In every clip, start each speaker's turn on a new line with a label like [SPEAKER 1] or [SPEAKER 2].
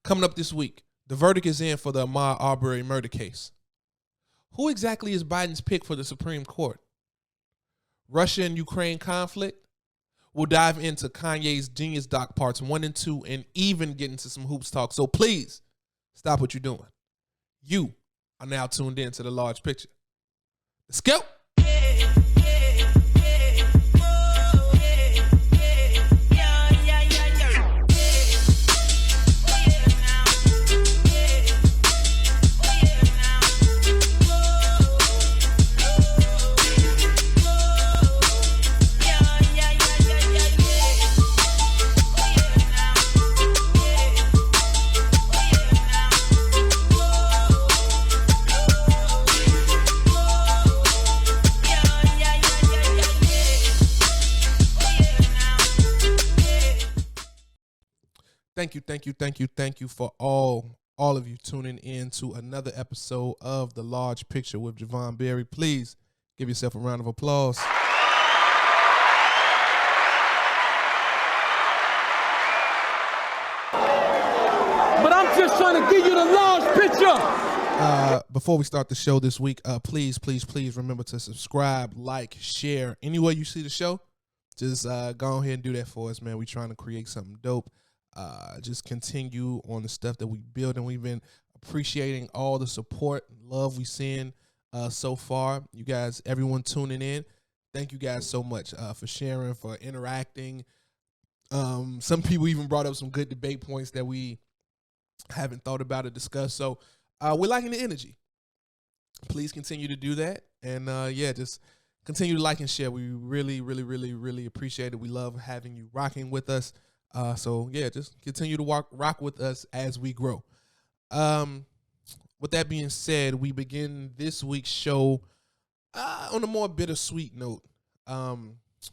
[SPEAKER 1] Coming up this week, the verdict is in for the Ahmaud Arbery murder case. Who exactly is Biden's pick for the Supreme Court? Russia and Ukraine conflict? We'll dive into Kanye's Genius Doc parts 1 and 2 and even get into some hoops talk. So please, stop what you're doing. You are now tuned in to The Large Picture. Let's go. Thank you for all of you tuning in to another episode of The Large Picture with Javon Berry. Please give yourself a round of applause.
[SPEAKER 2] But I'm just trying to give you the large picture.
[SPEAKER 1] Before we start the show this week, please remember to subscribe, like, share. Anywhere you see the show, just go ahead and do that for us, man. We're trying to create something dope. Just continue on the stuff that we build, and we've been appreciating all the support and love we've seen so far. You guys, everyone tuning in, thank you guys so much for sharing, for interacting. Some people even brought up some good debate points that we haven't thought about or discussed. So we're liking the energy. Please continue to do that, and just continue to like and share. We really appreciate it. We love having you rocking with us. Just continue to rock with us as we grow. With that being said, we begin this week's show on a more bittersweet note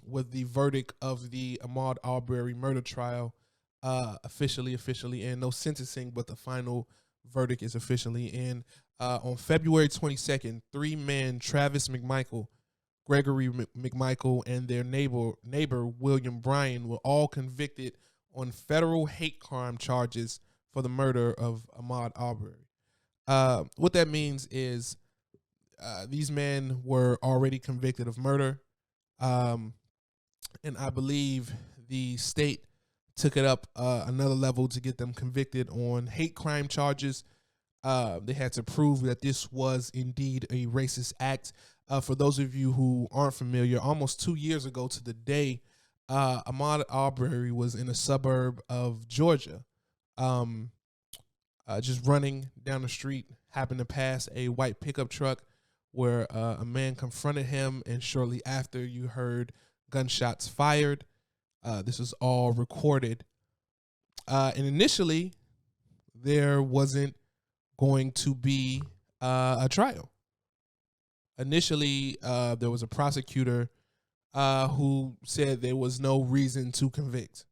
[SPEAKER 1] with the verdict of the Ahmaud Arbery murder trial officially in. No sentencing, but the final verdict is officially in. On February 22nd, 3 men, Travis McMichael, Gregory McMichael, and their neighbor William Bryan, were all convicted on federal hate crime charges for the murder of Ahmaud Arbery. What that means is these men were already convicted of murder, and I believe the state took it up another level to get them convicted on hate crime charges. They had to prove that this was indeed a racist act. For those of you who aren't familiar, almost 2 years ago to the day, Ahmaud Arbery was in a suburb of Georgia, just running down the street, happened to pass a white pickup truck where a man confronted him, and shortly after you heard gunshots fired. This was all recorded. And initially, there wasn't going to be a trial. Initially, there was a prosecutor who said there was no reason to convict.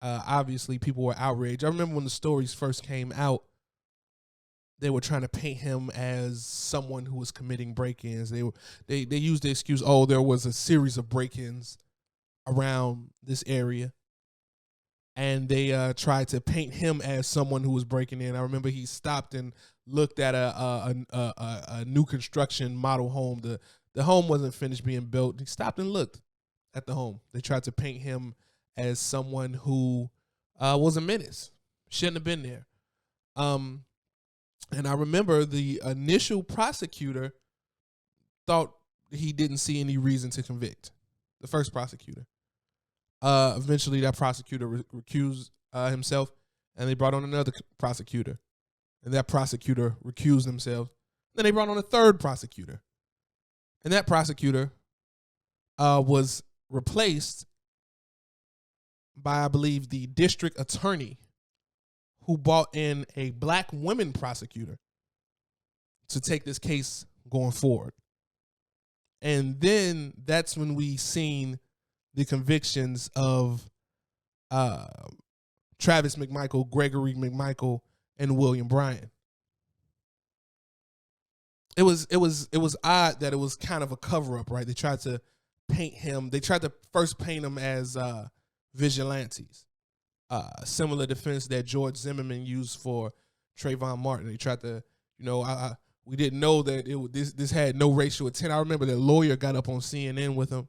[SPEAKER 1] Obviously, people were outraged. I remember when the stories first came out, they were trying to paint him as someone who was committing break-ins. They used the excuse, there was a series of break-ins around this area, and they tried to paint him as someone who was breaking in. I remember he stopped and looked at a new construction model home. The home wasn't finished being built. He stopped and looked at the home. They tried to paint him as someone who was a menace, shouldn't have been there. And I remember the initial prosecutor thought he didn't see any reason to convict. The first prosecutor. Eventually, that prosecutor recused himself, and they brought on another prosecutor. And that prosecutor recused himself. Then they brought on a third prosecutor. And that prosecutor was replaced by, I believe, the district attorney, who brought in a black woman prosecutor to take this case going forward. And then that's when we seen the convictions of Travis McMichael, Gregory McMichael, and William Bryan. It was odd that it was kind of a cover-up, right? They tried to paint him. They tried to first paint him as vigilantes. similar defense that George Zimmerman used for Trayvon Martin. They tried to, we didn't know that this had no racial intent. I remember that lawyer got up on CNN with him,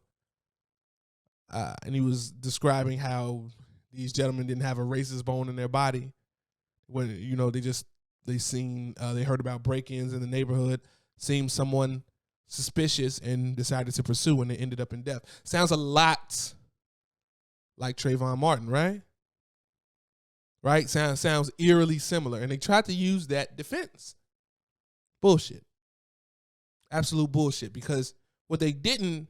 [SPEAKER 1] and he was describing how these gentlemen didn't have a racist bone in their body. When they heard about break-ins in the neighborhood, seemed someone suspicious, and decided to pursue, and they ended up in death. Sounds a lot like Trayvon Martin, right? Right? Sounds eerily similar. And they tried to use that defense. Bullshit. Absolute bullshit. Because what they didn't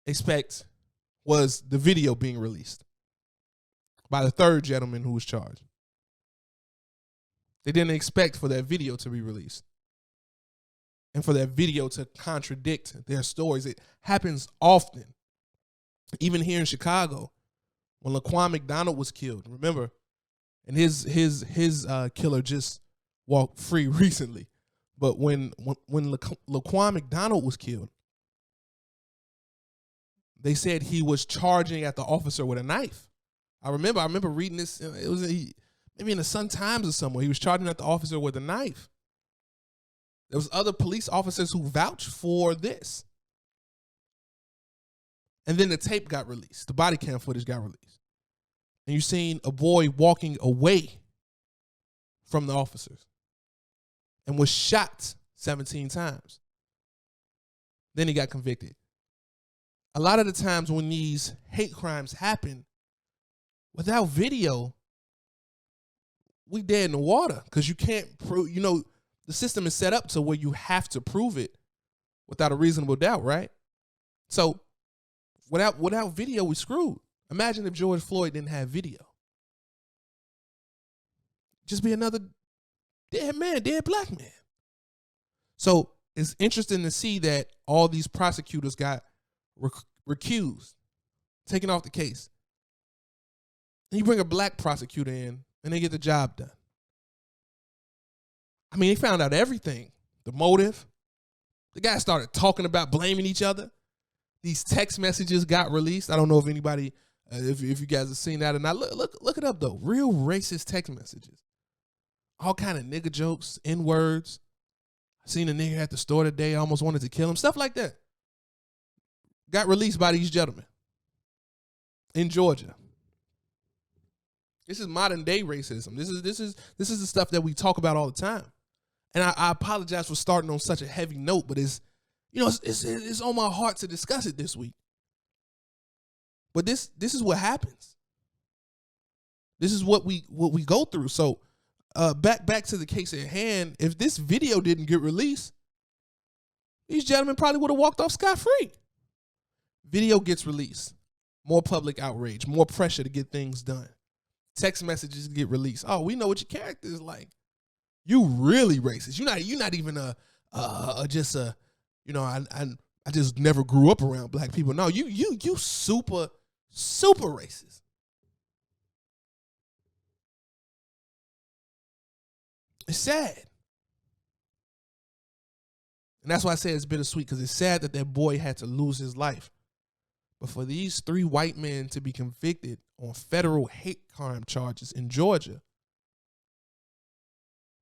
[SPEAKER 1] expect was the video being released by the third gentleman who was charged. They didn't expect for that video to be released and for that video to contradict their stories. It happens often. Even here in Chicago, when Laquan McDonald was killed, remember, and his killer just walked free recently. But when Laquan McDonald was killed, they said he was charging at the officer with a knife. I remember reading this. It was maybe in the Sun-Times or somewhere. He was charging at the officer with a knife. There was other police officers who vouched for this. And then the tape got released. The body cam footage got released. And you seen a boy walking away from the officers and was shot 17 times. Then he got convicted. A lot of the times when these hate crimes happen, without video, we dead in the water, because you can't prove, the system is set up to where you have to prove it without a reasonable doubt, right? So without video, we screwed. Imagine if George Floyd didn't have video. Just be another dead black man. So it's interesting to see that all these prosecutors got recused, taken off the case. And you bring a black prosecutor in, and they get the job done. I mean, they found out everything. The motive. The guys started talking about blaming each other. These text messages got released. I don't know if anybody, if you guys have seen that or not. Look it up, though. Real racist text messages. All kind of nigga jokes, N-words. I seen a nigga at the store today. I almost wanted to kill him. Stuff like that. Got released by these gentlemen in Georgia. This is modern day racism. This is the stuff that we talk about all the time. And I apologize for starting on such a heavy note, but it's on my heart to discuss it this week. But this is what happens. This is what we go through. So back to the case at hand. If this video didn't get released, these gentlemen probably would have walked off scot-free. Video gets released. More public outrage, more pressure to get things done. Text messages get released. Oh, we know what your character is like. You really racist. You're not even I just never grew up around black people. No, you super racist. It's sad. And that's why I say it's bittersweet, because it's sad that boy had to lose his life. But for these 3 white men to be convicted on federal hate crime charges in Georgia,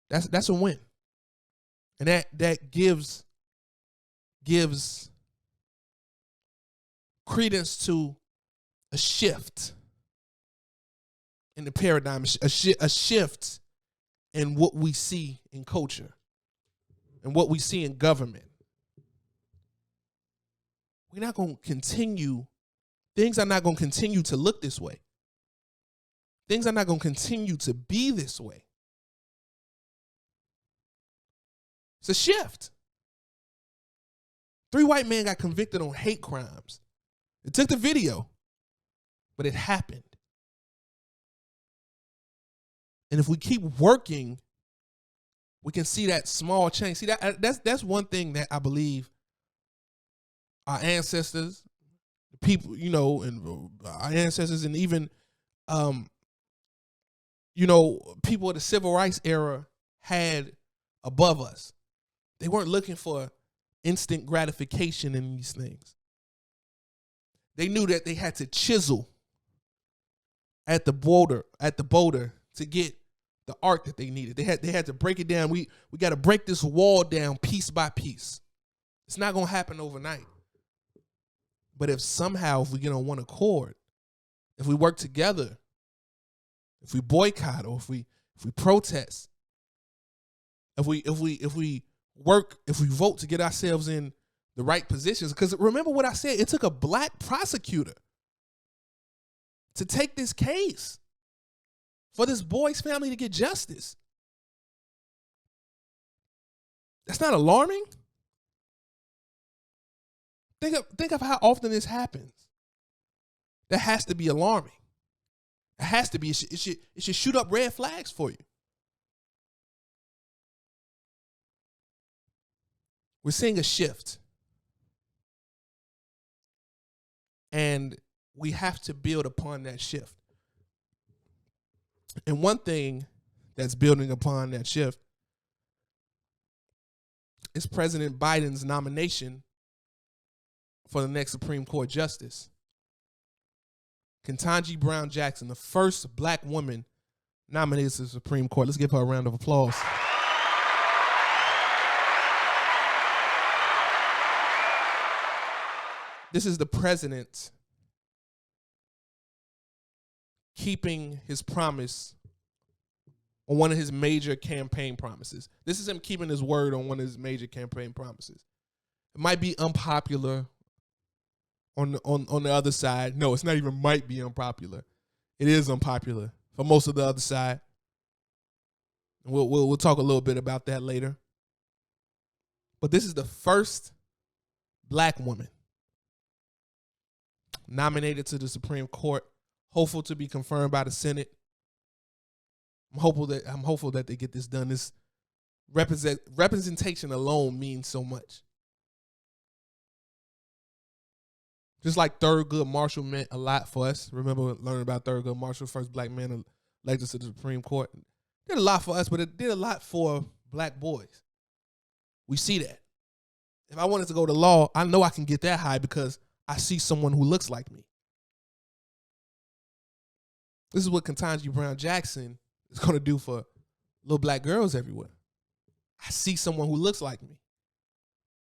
[SPEAKER 1] that's a win. And that gives credence to a shift in the paradigm, a shift in what we see in culture and what we see in government. We're not going to continue. Things are not going to continue to look this way. Things are not going to continue to be this way. It's a shift. 3 white men got convicted on hate crimes. It took the video, but it happened. And if we keep working, we can see that small change. See, that's one thing that I believe our ancestors, people, and our ancestors, and even, people of the civil rights era had above us. They weren't looking for instant gratification in these things. They knew that they had to chisel at the border to get the ark that they needed. They had to break it down. We got to break this wall down piece by piece. It's not going to happen overnight. But if we get on one accord, if we work together, if we boycott or if we protest, if we vote to get ourselves in the right positions, because remember what I said, it took a black prosecutor to take this case for this boy's family to get justice. That's not alarming. Think of how often this happens. That has to be alarming. It has to be. It should shoot up red flags for you. We're seeing a shift. And we have to build upon that shift. And one thing that's building upon that shift is President Biden's nomination for the next Supreme Court justice. Ketanji Brown Jackson, the first black woman nominated to the Supreme Court. Let's give her a round of applause. This is the president keeping his promise on one of his major campaign promises. This is him keeping his word on one of his major campaign promises. It might be unpopular on the other side. No, it's not even might be unpopular. It is unpopular for most of the other side. We'll talk a little bit about that later. But this is the first black woman nominated to the Supreme Court, hopeful to be confirmed by the Senate. I'm hopeful that they get this done. This representation alone means so much. Just like Thurgood Marshall meant a lot for us. Remember learning about Thurgood Marshall, first black man elected to the Supreme Court. Did a lot for us, but it did a lot for black boys. We see that. If I wanted to go to law, I know I can get that high because I see someone who looks like me. This is what Ketanji Brown Jackson is going to do for little black girls everywhere. I see someone who looks like me.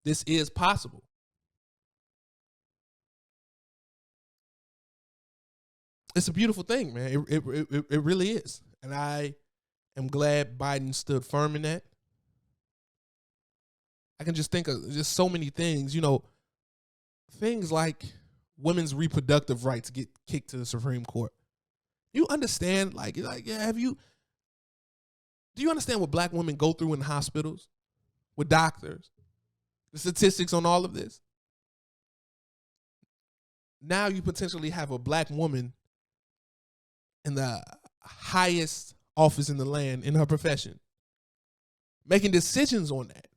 [SPEAKER 1] This is possible. It's a beautiful thing, man. It really is. And I am glad Biden stood firm in that. I can just think of just so many things, things like women's reproductive rights get kicked to the Supreme Court. You understand, do you understand what black women go through in hospitals with doctors? The statistics on all of this? Now you potentially have a black woman in the highest office in the land in her profession, making decisions on that.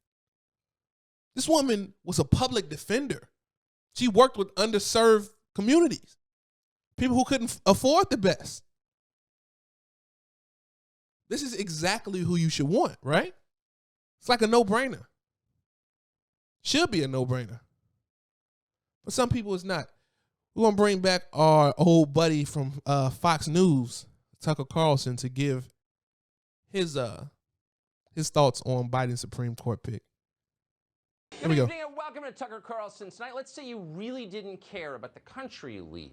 [SPEAKER 1] This woman was a public defender. She worked with underserved communities, people who couldn't afford the best. This is exactly who you should want, right? It's like a no-brainer. Should be a no-brainer. But some people it's not. We're going to bring back our old buddy from Fox News, Tucker Carlson, to give his thoughts on Biden's Supreme Court pick. Here we go.
[SPEAKER 3] Good evening and welcome to Tucker Carlson Tonight. Let's say you really didn't care about the country you lead.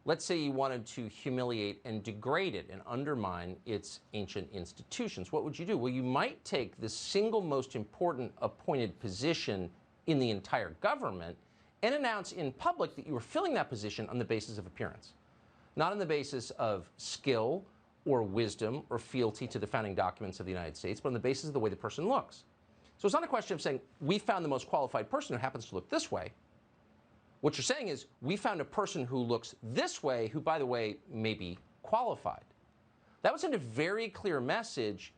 [SPEAKER 3] Let's say you wanted to humiliate and degrade it and undermine its ancient institutions. What would you do? Well, you might take the single most important appointed position in the entire government and announce in public that you were filling that position on the basis of appearance, not on the basis of skill or wisdom or fealty to the founding documents of the United States, but on the basis of the way the person looks. So it's not a question of saying, we found the most qualified person who happens to look this way. What you're saying is, we found a person who looks this way, who, by the way, may be qualified. That would send a very clear message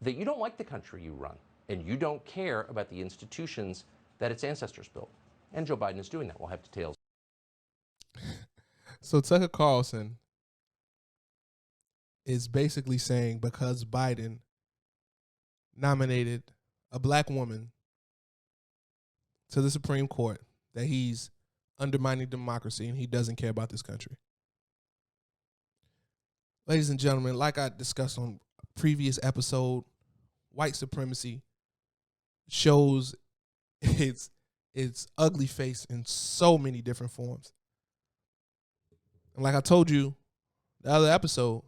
[SPEAKER 3] that you don't like the country you run, and you don't care about the institutions that its ancestors built. And Joe Biden is doing that. We'll have details.
[SPEAKER 1] So Tucker Carlson is basically saying because Biden nominated a black woman to the Supreme Court that he's undermining democracy and he doesn't care about this country. Ladies and gentlemen, like I discussed on a previous episode, white supremacy shows its ugly face in so many different forms. And like I told you the other episode,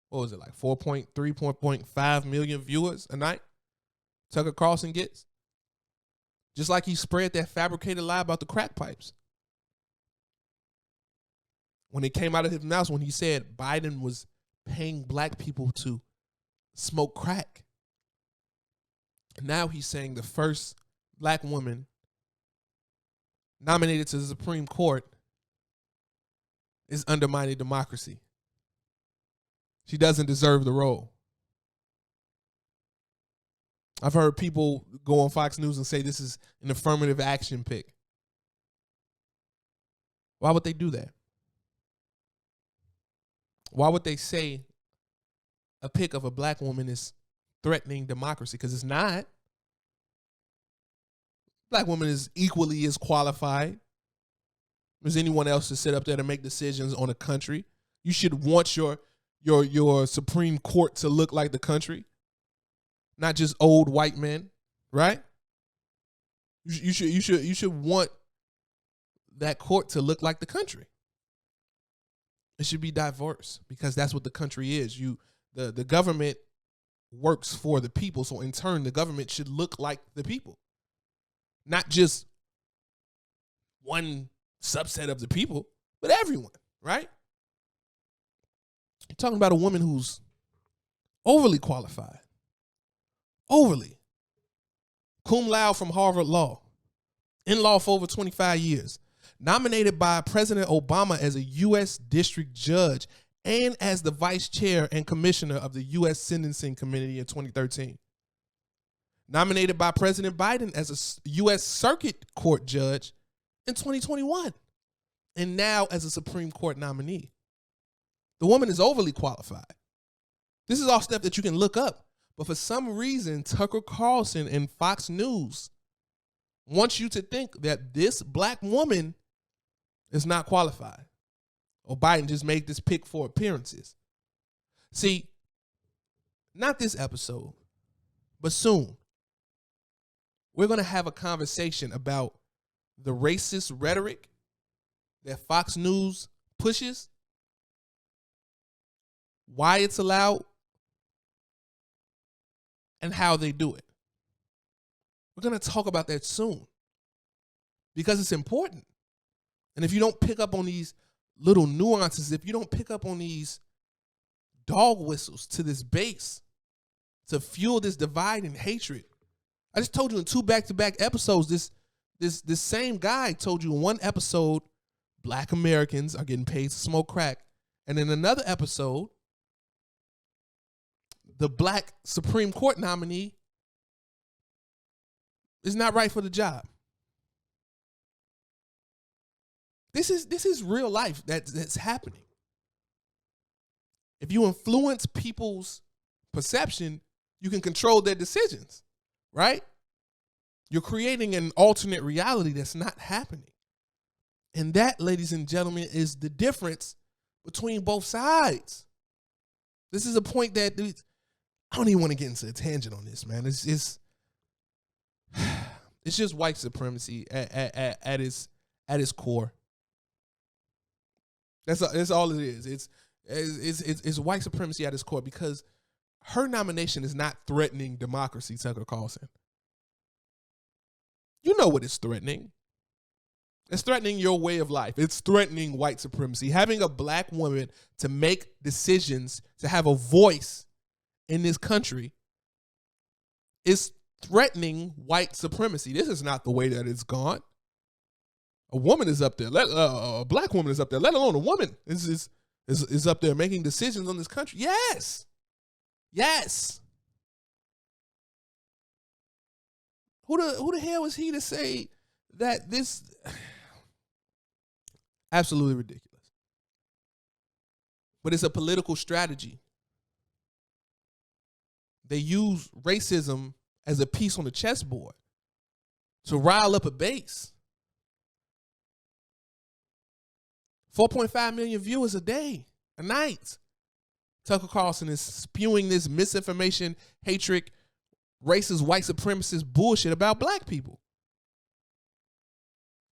[SPEAKER 1] what was it, like 4.5 million viewers a night Tucker Carlson gets? Just like he spread that fabricated lie about the crack pipes. When it came out of his mouth, when he said Biden was paying black people to smoke crack. Now he's saying the first black woman nominated to the Supreme Court is undermining democracy. She doesn't deserve the role. I've heard people go on Fox News and say this is an affirmative action pick. Why would they do that? Why would they say a pick of a black woman is threatening democracy? Because it's not. Black woman is equally as qualified as anyone else to sit up there to make decisions on a country. You should want your Supreme Court to look like the country, not just old white men, right? You should want that court to look like the country. It should be diverse because that's what the country is. The government works for the people, so in turn, the government should look like the people, not just one subset of the people, but everyone, right? You're talking about a woman who's overly qualified, overly cum laude from Harvard Law, in law for over 25 years, nominated by President Obama as a U.S. district judge and as the vice chair and commissioner of the U.S. Sentencing Committee in 2013. Nominated by President Biden as a U.S. Circuit Court judge in 2021, and now as a Supreme Court nominee. The woman is overly qualified. This is all stuff that you can look up. But for some reason, Tucker Carlson and Fox News wants you to think that this black woman is not qualified, or Biden just made this pick for appearances. See, not this episode, but soon, we're going to have a conversation about the racist rhetoric that Fox News pushes, why it's allowed, and how they do it. We're going to talk about that soon because it's important. And if you don't pick up on these little nuances, if you don't pick up on these dog whistles to this base to fuel this divide and hatred, I just told you in 2 back-to-back episodes, this same guy told you in one episode, black Americans are getting paid to smoke crack. And in another episode, the black Supreme Court nominee is not right for the job. This is real life that's happening. If you influence people's perception, you can control their decisions, right? You're creating an alternate reality that's not happening. And that, ladies and gentlemen, is the difference between both sides. This is a point that I don't even want to get into a tangent on this, man. It's just white supremacy at its core. That's all it is. It's white supremacy at its core because her nomination is not threatening democracy, Tucker Carlson. You know what it's threatening. It's threatening your way of life. It's threatening white supremacy. Having a black woman to make decisions, to have a voice in this country is threatening white supremacy. This is not the way that it's gone. A woman is up there. A black woman is up there, let alone a woman is up there making decisions on this country. Yes. Yes. Who the hell is he to say that this? Absolutely ridiculous. But it's a political strategy. They use racism as a piece on the chessboard to rile up a base. 4.5 million viewers a day, a night. Tucker Carlson is spewing this misinformation, hatred, racist, white supremacist bullshit about black people.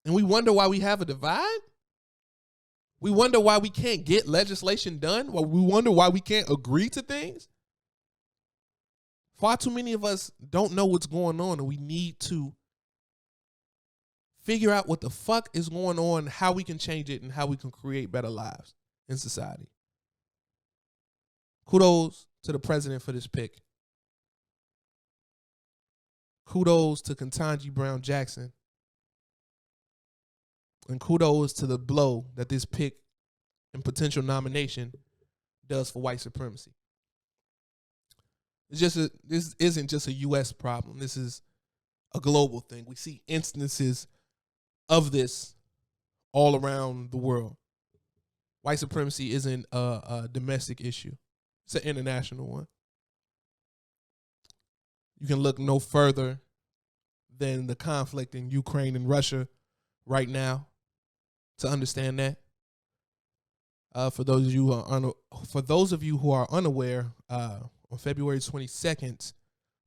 [SPEAKER 1] And we wonder why we have a divide? We wonder why we can't get legislation done? We wonder why we can't agree to things? Far too many of us don't know what's going on, and we need to figure out what the fuck is going on, how we can change it, and how we can create better lives in society. Kudos to the president for this pick. Kudos to Ketanji Brown Jackson. And kudos to the blow that this pick and potential nomination does for white supremacy. This isn't just a U.S. problem. This is a global thing. We see instances of this all around the world. White supremacy isn't a domestic issue. It's an international one. You can look no further than the conflict in Ukraine and Russia right now to understand that. For those of you who are unaware, on February 22nd,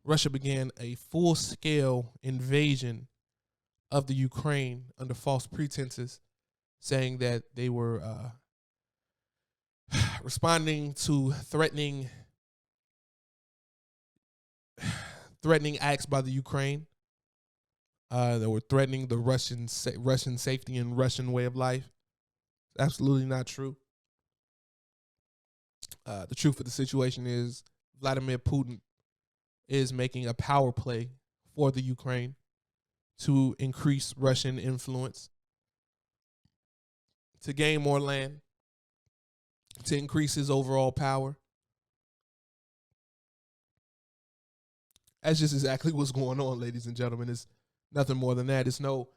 [SPEAKER 1] Russia began a full-scale invasion of the Ukraine under false pretenses, saying that they were responding to threatening acts by the Ukraine. That were threatening the Russian safety and Russian way of life. Absolutely not true. The truth of the situation is Vladimir Putin is making a power play for the Ukraine to increase Russian influence, to gain more land, to increase his overall power. That's just exactly what's going on, ladies and gentlemen. It's nothing more than that. It's no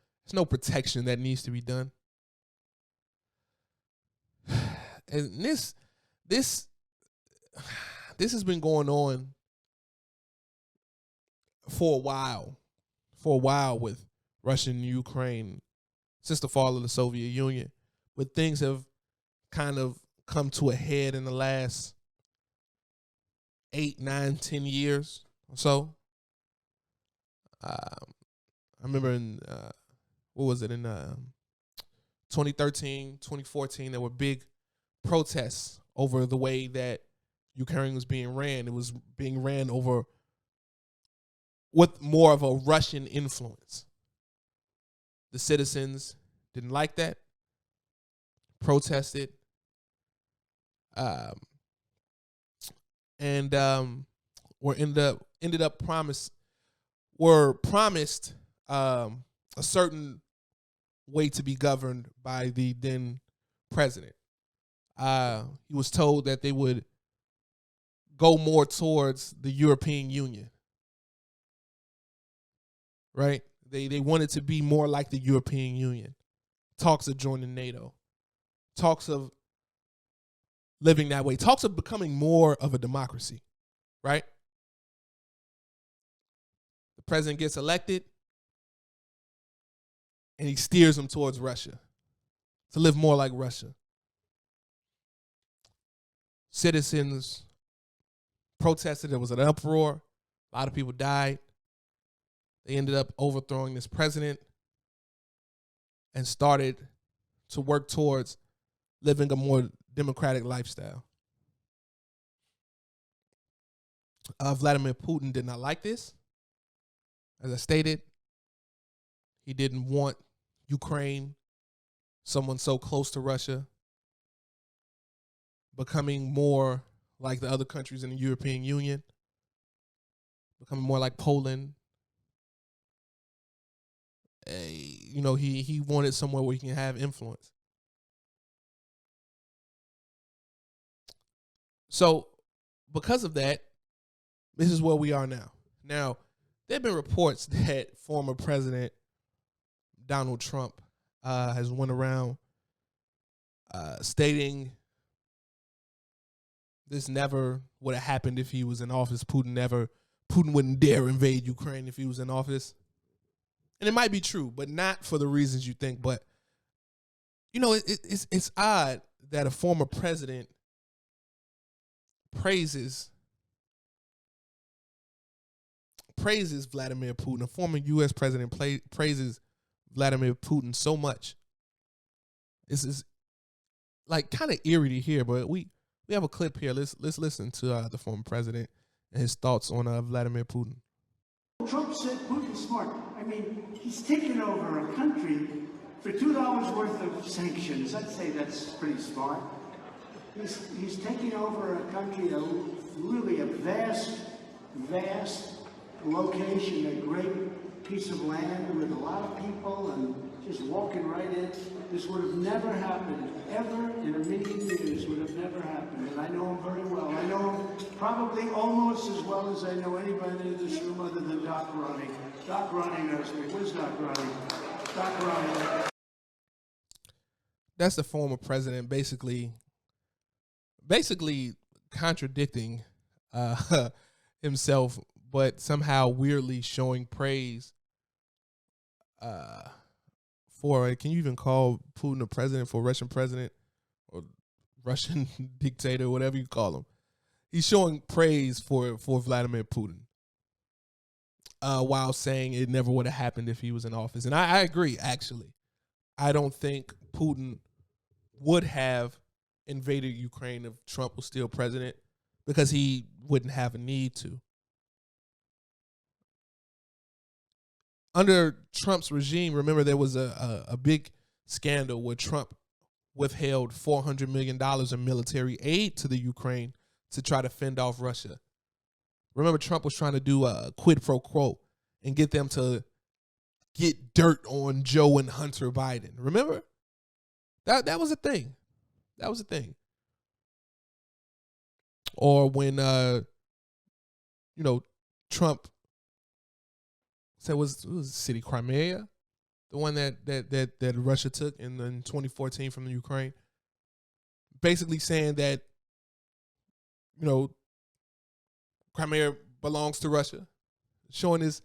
[SPEAKER 1] protection that needs to be done. And this has been going on for a while with Russia and Ukraine since the fall of the Soviet Union. But things have kind of come to a head in the last 8, 9, 10 years or so. I remember in, 2013, 2014, there were big protests over the way that Ukraine was being ran. It was being ran over with more of a Russian influence. The citizens didn't like that, protested, and were promised a certain way to be governed by the then president. He was told that they would go more towards the European Union, right? They wanted to be more like the European Union. Talks of joining NATO. Talks of living that way. Talks of becoming more of a democracy, right? The president gets elected, and he steers them towards Russia, to live more like Russia. Citizens protested. There was an uproar. A lot of people died. They ended up overthrowing this president and started to work towards living a more democratic lifestyle. Vladimir Putin did not like this. As I stated, he didn't want Ukraine, someone so close to Russia, becoming more like the other countries in the European Union, becoming more like Poland. He wanted somewhere where he can have influence. So because of that, this is where we are now. Now, there have been reports that former President Donald Trump has went around stating this never would have happened if he was in office. Putin wouldn't dare invade Ukraine if he was in office. And it might be true, but not for the reasons you think. But, it's odd that a former president praises Vladimir Putin. A former U.S. president praises Vladimir Putin so much. This is like kind of eerie to hear, but we have a clip here. Let's listen to the former president and his thoughts on Vladimir Putin.
[SPEAKER 4] Trump said Putin's smart. I mean, he's taken over a country for $2 worth of sanctions. I'd say that's pretty smart. He's taking over a country, really a vast location, a great piece of land with a lot of people and just walking right in. This would have never happened, ever in a million years would have never happened. And I know him very well. I know him probably almost as well as I know anybody in this room other than Doc Ronnie. Doc Ronnie knows me. Where's Doc Ronnie? Doc Ronnie.
[SPEAKER 1] That's the former president basically contradicting himself, but somehow weirdly showing praise for, can you even call Putin a president, for Russian president or Russian dictator, whatever you call him? He's showing praise for Vladimir Putin while saying it never would have happened if he was in office. And I agree, actually. I don't think Putin would have invaded Ukraine if Trump was still president, because he wouldn't have a need to. Under Trump's regime, remember there was a big scandal where Trump withheld $400 million in military aid to the Ukraine to try to fend off Russia. Remember, Trump was trying to do a quid pro quo and get them to get dirt on Joe and Hunter Biden. Remember? That was a thing. That was a thing. Or when Trump said was the city Crimea, the one that Russia took in 2014 from the Ukraine, basically saying that Crimea belongs to Russia, showing his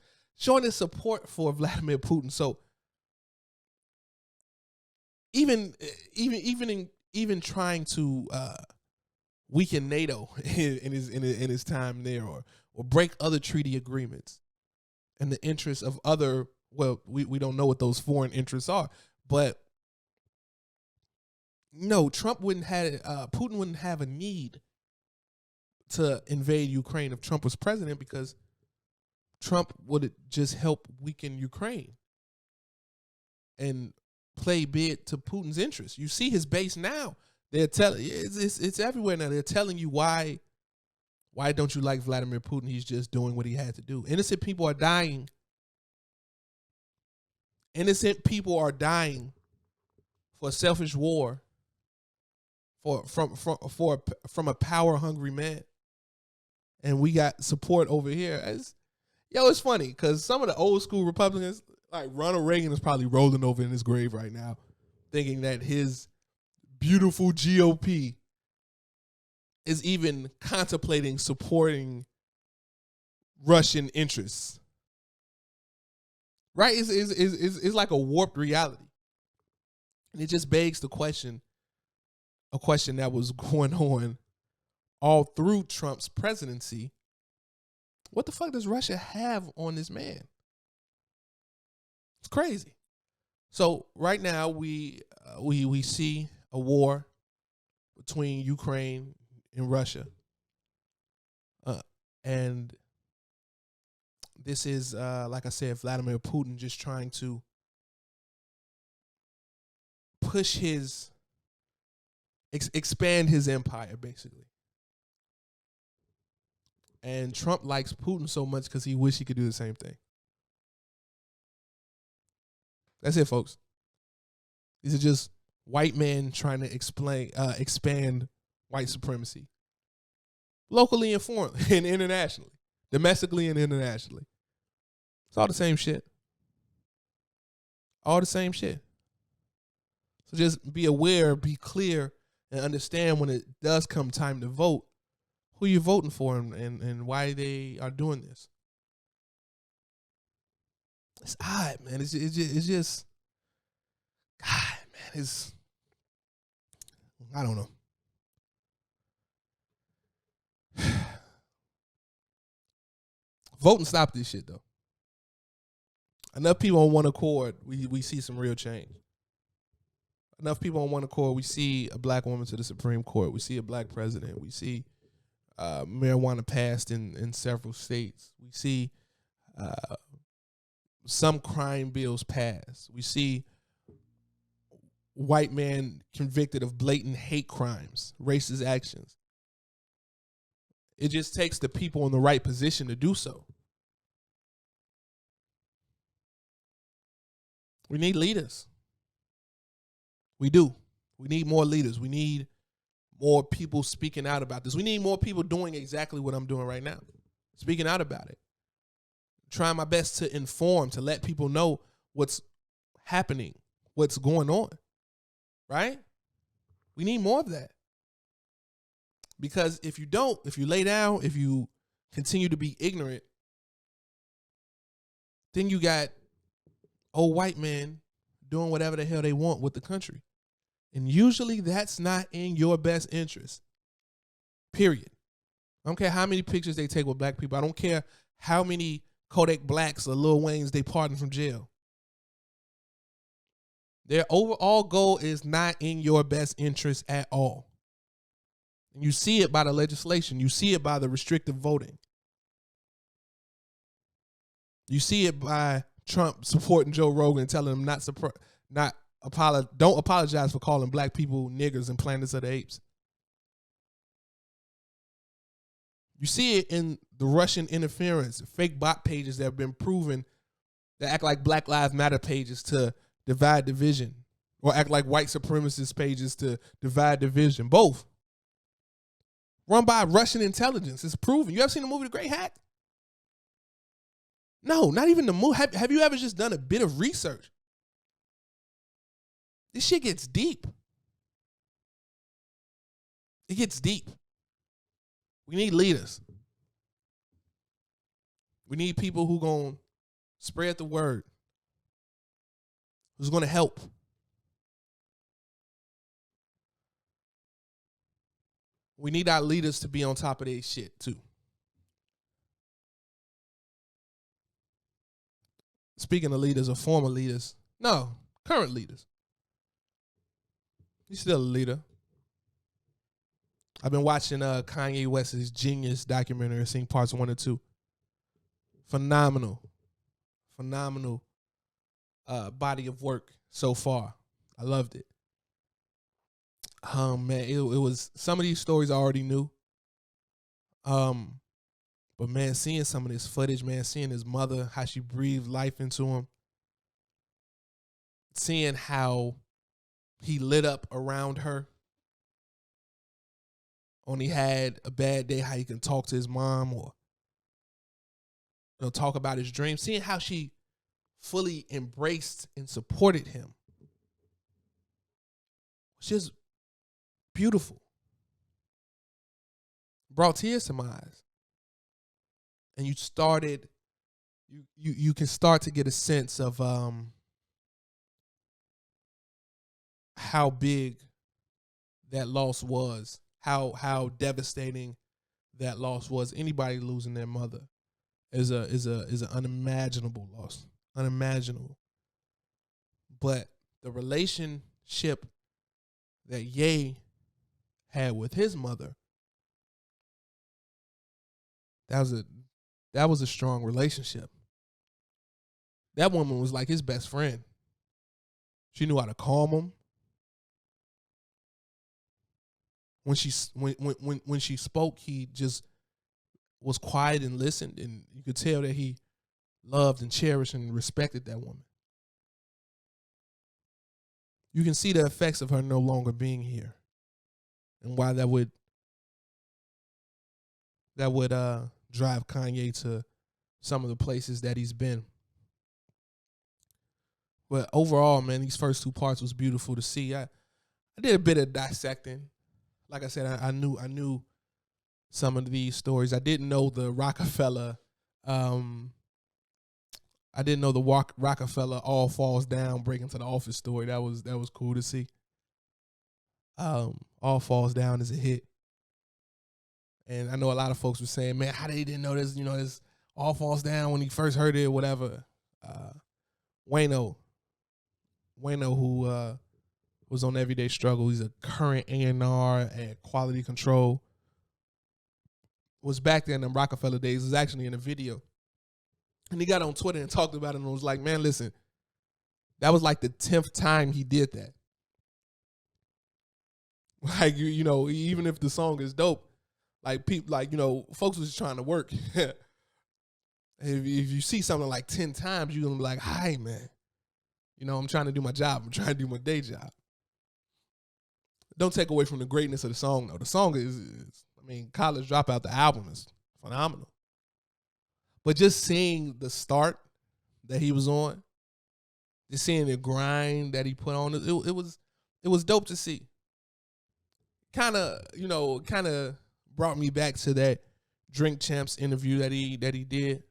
[SPEAKER 1] support for Vladimir Putin. So even trying to weaken NATO in his time there, or break other treaty agreements in the interests of other, well, we don't know what those foreign interests are, but no, Putin wouldn't have a need to invade Ukraine if Trump was president, because Trump would just help weaken Ukraine and play bid to Putin's interests. You see his base now. They're telling it's everywhere now. They're telling you why don't you like Vladimir Putin? He's just doing what he had to do. Innocent people are dying. Innocent people are dying for a selfish war, from a power hungry man, and we got support over here. It's funny because some of the old school Republicans, like Ronald Reagan, is probably rolling over in his grave right now, thinking that his beautiful GOP is even contemplating supporting Russian interests. Right? It's like a warped reality. And it just begs the question, a question that was going on all through Trump's presidency. What the fuck does Russia have on this man? It's crazy. So right now we see a war between Ukraine and Russia, and this is like I said, Vladimir Putin just trying to push his expand his empire, basically. And Trump likes Putin so much because he wish he could do the same thing. That's it, folks. These are just white men trying to expand white supremacy, locally and foreign and internationally, domestically and internationally. It's all the same shit. All the same shit. So just be aware, be clear, and understand when it does come time to vote, who you're voting for and why they are doing this. It's odd, man. It's just, God, man. I don't know. Vote and stop this shit, though. Enough people on one accord, we see some real change. Enough people on one accord, we see a black woman to the Supreme Court. We see a black president. We see marijuana passed in several states. We see some crime bills passed. We see white man convicted of blatant hate crimes, racist actions. It just takes the people in the right position to do so. We need leaders. We do. We need more leaders. We need more people speaking out about this. We need more people doing exactly what I'm doing right now, speaking out about it. Trying my best to inform, to let people know what's happening, what's going on, right? We need more of that. Because if you don't, if you lay down, if you continue to be ignorant, then you got old white men doing whatever the hell they want with the country. And usually that's not in your best interest. Period. I don't care how many pictures they take with black people. I don't care how many Kodak Blacks or Lil Waynes they pardon from jail. Their overall goal is not in your best interest at all. And you see it by the legislation. You see it by the restrictive voting. You see it by Trump supporting Joe Rogan, telling him don't apologize for calling black people niggers and planets of the apes. You see it in the Russian interference, fake bot pages that have been proven that act like Black Lives Matter pages to divide division, or act like white supremacist pages to divide division. Both. Run by Russian intelligence. It's proven. You ever seen the movie The Great Hack? No, not even the movie. Have you ever just done a bit of research? This shit gets deep. It gets deep. We need leaders. We need people who going to spread the word, who's going to help. We need our leaders to be on top of their shit, too. Speaking of leaders or former leaders, no, current leaders. He's still a leader. I've been watching Kanye West's Jeen-Yuhs documentary, seeing parts 1 and 2. Phenomenal body of work so far. I loved it. Man, it was some of these stories I already knew. But man, seeing some of this footage, man, seeing his mother, how she breathed life into him, seeing how he lit up around her. Only had a bad day, how he can talk to his mom or talk about his dreams. Seeing how she fully embraced and supported him was just beautiful. Brought tears to my eyes. And you can start to get a sense of how big that loss was, how devastating that loss was. Anybody losing their mother is an unimaginable loss, unimaginable. But the relationship that Ye had with his mother, that was a strong relationship. That woman was like his best friend. She knew how to calm him. When she spoke, he just was quiet and listened, and you could tell that he loved and cherished and respected that woman. You can see the effects of her no longer being here, and why that would drive Kanye to some of the places that he's been. But overall, man, these first 2 parts was beautiful to see. I did a bit of dissecting. Like I said, I knew some of these stories. I didn't know the Rockefeller. I didn't know the Rockefeller all falls down, break into the office story. That was cool to see. All Falls Down is a hit, And I know a lot of folks were saying, man, how they didn't know this, this all falls down when he first heard it or whatever. Wayno, who was on Everyday Struggle, he's a current A&R at Quality Control, was back there in them Rockefeller days, was actually in a video. And he got on Twitter and talked about it and was like, man, listen, that was like the 10th time he did that. Like, even if the song is dope, like people, like, folks was just trying to work. if you see something like 10 times, you're going to be like, hi, man. I'm trying to do my job. I'm trying to do my day job. Don't take away from the greatness of the song, though. The song is College Dropout, the album is phenomenal. But just seeing the start that he was on, just seeing the grind that he put on, it was dope to see. Kind of brought me back to that Drink Champs interview that he did,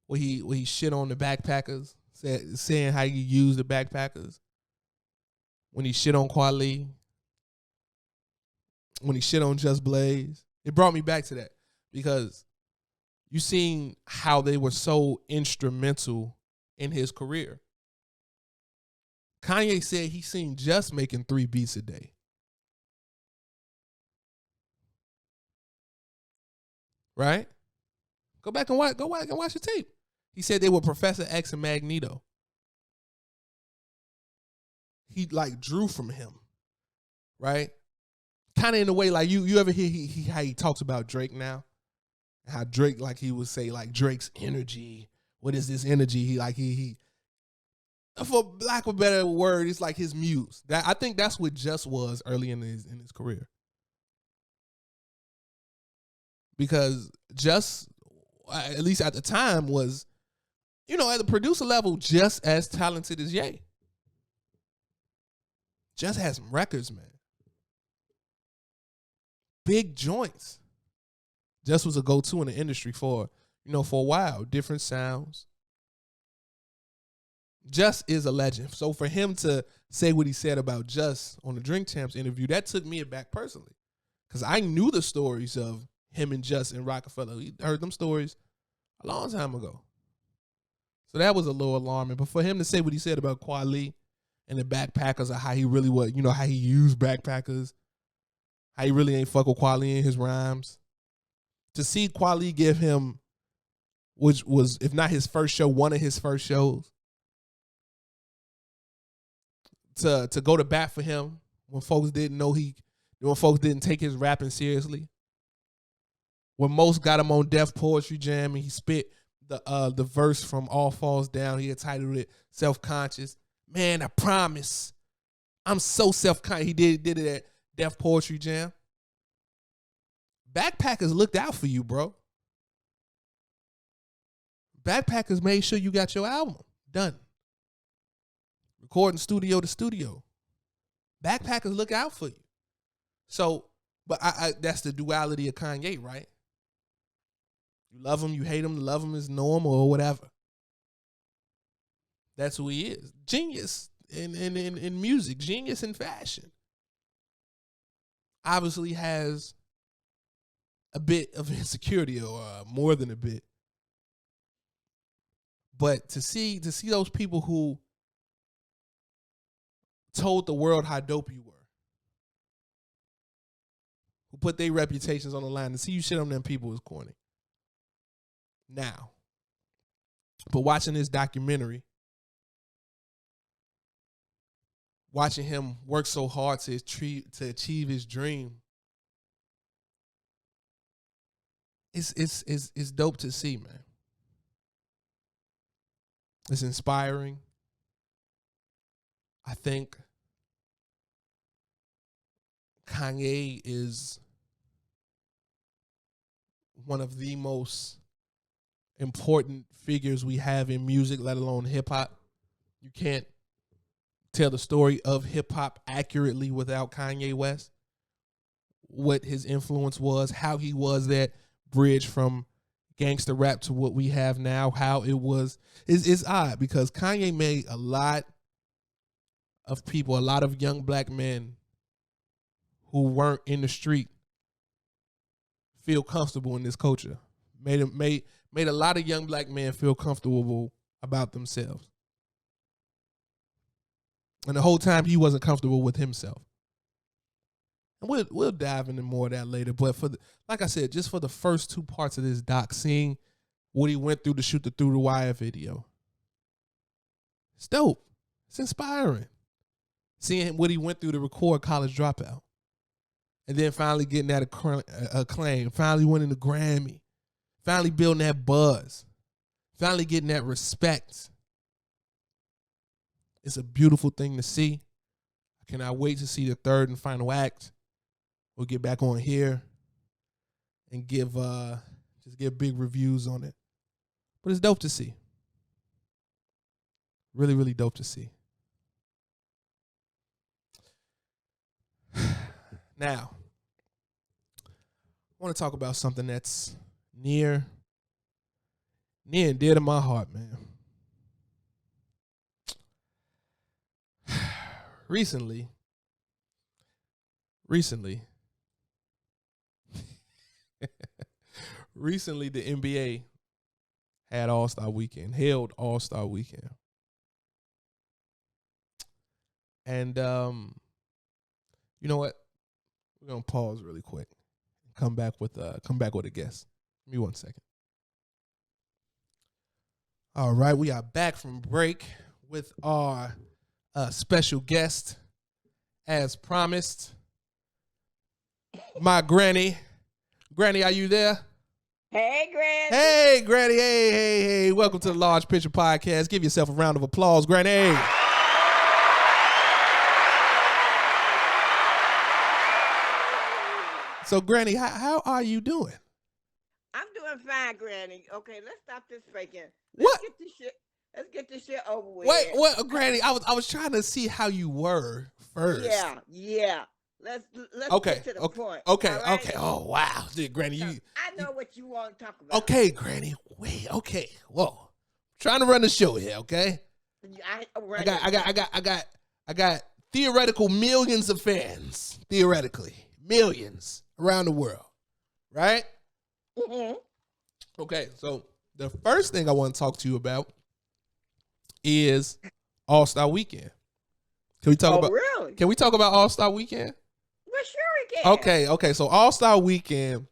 [SPEAKER 1] where he shit on the backpackers, saying how he used the backpackers. When he shit on Kweli, when he shit on Just Blaze, it brought me back to that because you seen how they were so instrumental in his career. Kanye said he seen Just making 3 beats a day. Right? Go back and watch the tape. He said they were Professor X and Magneto. He like drew from him. Right? Kind of in a way like you ever hear how he talks about Drake now? How Drake, like he would say, like Drake's energy. What is this energy? He for lack of a better word, it's like his muse. I think that's what Just was early in his career. Because Just, at least at the time, was, at the producer level, just as talented as Ye. Just has some records, man. Big joints. Just was a go-to in the industry for a while. Different sounds. Just is a legend. So for him to say what he said about Just on the Drink Champs interview, that took me aback personally. Because I knew the stories of him and Just and Rockefeller. We heard them stories a long time ago. So that was a little alarming. But for him to say what he said about Kweli and the backpackers, or how he really was, how he used backpackers, how he really ain't fuck with Kweli in his rhymes. To see Kweli give him, which was, if not his first show, one of his first shows, to go to bat for him when folks didn't know when folks didn't take his rapping seriously. When most got him on Def Poetry Jam and he spit the verse from All Falls Down, he entitled it Self-Conscious. Man, I promise, I'm so self-conscious. He did it at Def Poetry Jam. Backpackers looked out for you, bro. Backpackers made sure you got your album done. Recording studio to studio. Backpackers look out for you. So, but I that's the duality of Kanye, right? You love him, you hate him, love him is normal or whatever. That's who he is. Genius in music, genius in fashion. Obviously has a bit of insecurity, or more than a bit. But to see those people who told the world how dope you were, who put their reputations on the line, to see you shit on them people is corny. Now, but watching this documentary, watching him work so hard to achieve his dream, it's dope to see, man. It's inspiring. I think Kanye is one of the most important figures we have in music, let alone hip hop. You can't tell the story of hip hop accurately without Kanye West. What his influence was, how he was that bridge from gangster rap to what we have now, how it was. It's odd because Kanye made a lot of people, a lot of young black men who weren't in the street, feel comfortable in this culture. Made a lot of young black men feel comfortable about themselves. And the whole time he wasn't comfortable with himself. And we'll dive into more of that later. But like I said, just for the first 2 parts of this doc, seeing what he went through to shoot the Through the Wire video, it's dope. It's inspiring. Seeing what he went through to record College Dropout. And then finally getting that acclaim. Finally winning the Grammy. Finally building that buzz. Finally getting that respect. It's a beautiful thing to see. I cannot wait to see the third and final act. We'll get back on here and give big reviews on it. But it's dope to see. Really, really dope to see. Now, I want to talk about something that's near and dear to my heart, man. Recently, the NBA had All-Star Weekend, held All-Star Weekend. And you know what? We're gonna pause really quick and come back with a guest. Give me 1 second. All right, we are back from break with our special guest, as promised. My granny. Granny, are you there?
[SPEAKER 5] Hey, Granny.
[SPEAKER 1] Hey, Granny. Hey. Welcome to the Large Picture Podcast. Give yourself a round of applause, Granny. So, Granny, how are you doing?
[SPEAKER 5] I'm doing fine, Granny. Okay, let's stop this faking.
[SPEAKER 1] What?
[SPEAKER 5] Let's get this shit over with.
[SPEAKER 1] Wait, what, Granny? I was trying to see how you were first.
[SPEAKER 5] Yeah. Let's get to the point.
[SPEAKER 1] Okay.
[SPEAKER 5] Right?
[SPEAKER 1] Oh wow, Granny,
[SPEAKER 5] I know what you want to talk about.
[SPEAKER 1] Okay, Granny. Wait. Okay. Whoa. Trying to run the show here. Okay. I got theoretical millions of fans. Theoretically, millions around the world. Right.
[SPEAKER 5] Mm-hmm.
[SPEAKER 1] Okay. So the first thing I want to talk to you about is All-Star Weekend. Can we talk about?
[SPEAKER 5] Really?
[SPEAKER 1] Can we talk about All-Star Weekend?
[SPEAKER 5] Well, sure we can.
[SPEAKER 1] Okay. So All-Star Weekend